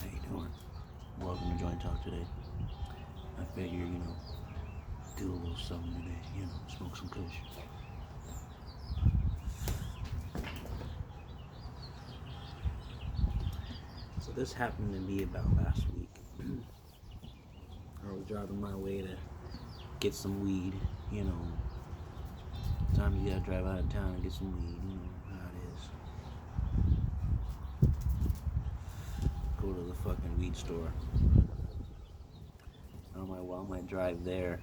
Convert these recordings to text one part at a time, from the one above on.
How you doing? Welcome to Joint Talk today. I figure, do a little something today, smoke some kush. So this happened to me about last week. I was driving my way to get some weed, you know. Sometimes you gotta drive out of town and get some weed, you know how it is. Go to the fucking weed store. On my drive there,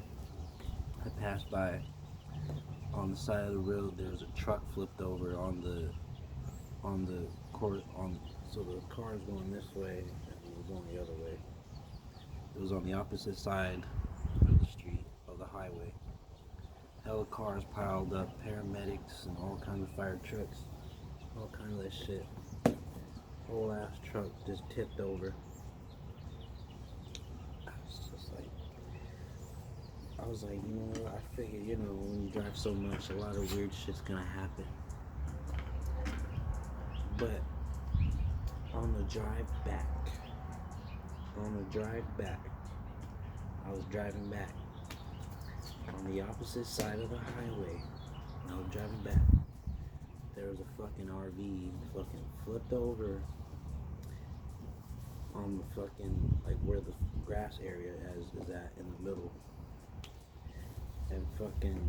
I passed by on the side of the road. There was a truck flipped over on the court on so the car is going this way and we were going the other way. It was on the opposite side of the street of the highway. Hella cars piled up, paramedics and all kinds of fire trucks, all kinds of that shit. Whole ass truck just tipped over. I was like, I figured, when you drive so much, a lot of weird shit's gonna happen. But on the drive back, I was driving back on the opposite side of the highway. I was driving back. There was a fucking RV fucking flipped over on the fucking, like where the grass area is at in the middle. And fucking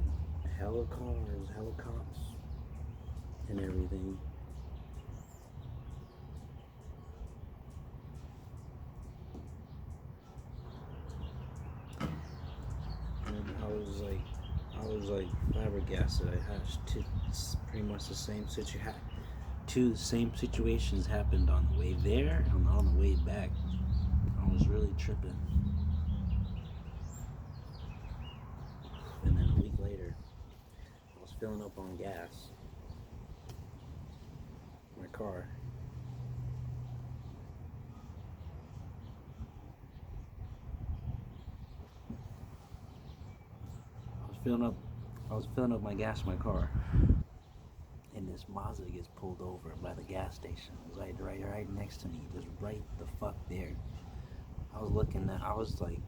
hella cars, hella cops, and everything. And I was like flabbergasted. I had pretty much the same situation. The same situations happened on the way there and on the way back. I was really tripping. And then a week later, I was filling up on gas. My car. I was filling up my gas in my car. And this Mazda gets pulled over by the gas station. It was like right next to me, just right the fuck there. I was like,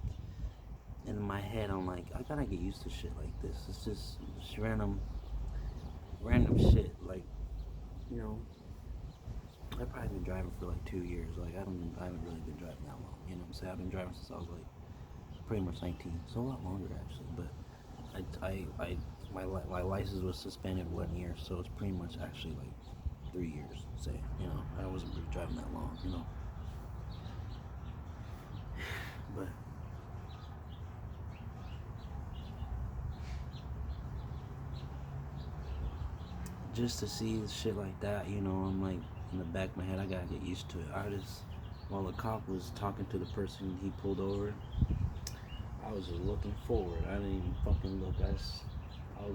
in my head, I'm like, I gotta get used to shit like this. It's just random shit. Like, I've probably been driving for like 2 years. Like, I haven't really been driving that long. You know what I'm saying? I've been driving since I was like pretty much 19, so a lot longer actually. But my license was suspended 1 year, so it's pretty much actually like 3 years. Say, I wasn't really driving that long, But just to see shit like that, I'm like in the back of my head, I gotta get used to it. While the cop was talking to the person he pulled over, I was just looking forward. I didn't even fucking look. I was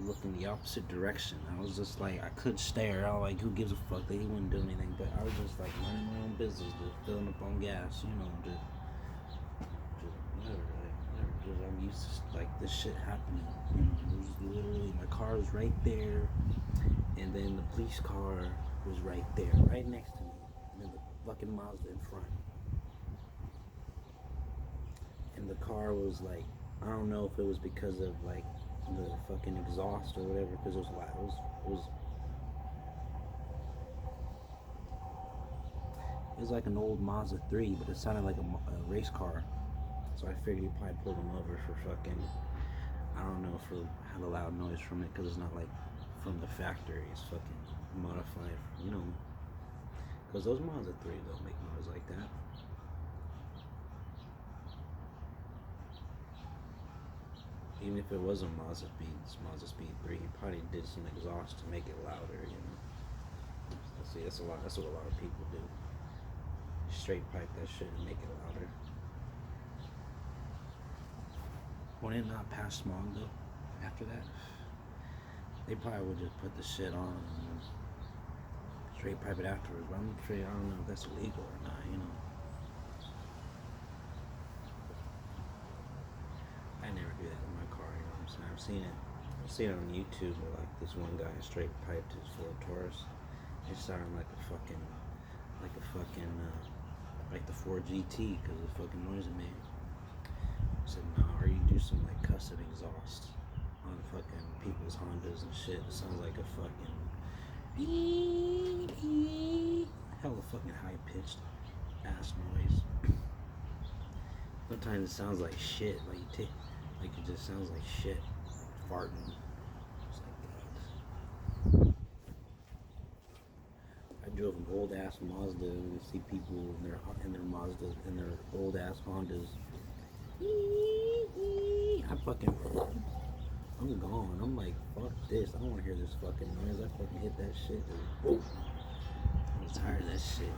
looking the opposite direction. I was just like, I could stare. I was like, who gives a fuck? He wouldn't do anything. But I was just like minding my own business, just filling up on gas, just whatever. I'm used to like this shit happening. It was literally, my car was right there, and then the police car was right there, right next to me, and then the fucking Mazda in front. And the car was like, I don't know if it was because of like the fucking exhaust or whatever, because it was loud. It was like an old Mazda 3, but it sounded like a race car. So I figured he probably pulled him over for fucking, I don't know, for had a loud noise from it, because it's not like from the factory. It's fucking modified, because those Mazda 3 don't make noise like that. Even if it was a Mazda Speed 3, he probably did some exhaust to make it louder, See, that's what a lot of people do. Straight pipe that shit and make it louder. When it not pass smog though, after that, they probably would just put the shit on and straight pipe it afterwards. But I'm afraid, I don't know if that's illegal or not, I never do that with my car, what I'm saying? I've seen it on YouTube where like this one guy straight piped his Ford Taurus. It sounded like a fucking like the Ford GT, because of the fucking noise it made. I said, nah, or you do some like custom exhaust on fucking people's Hondas and shit. It sounds like a fucking hella fucking high pitched ass noise. Sometimes it sounds like shit, like it just sounds like shit, farting. It's like that. I drove an old ass Mazda and I see people in their Mazdas in their old ass Hondas. I'm gone. I'm like, fuck this. I don't want to hear this fucking noise. I fucking hit that shit. I'm tired of that shit.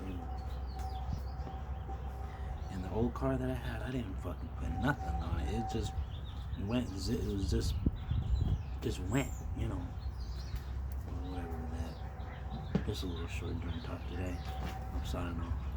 And the old car that I had, I didn't fucking put nothing on it. It just went. It was just went. You know, or whatever that. Just a little short dream talk today. I'm signing off.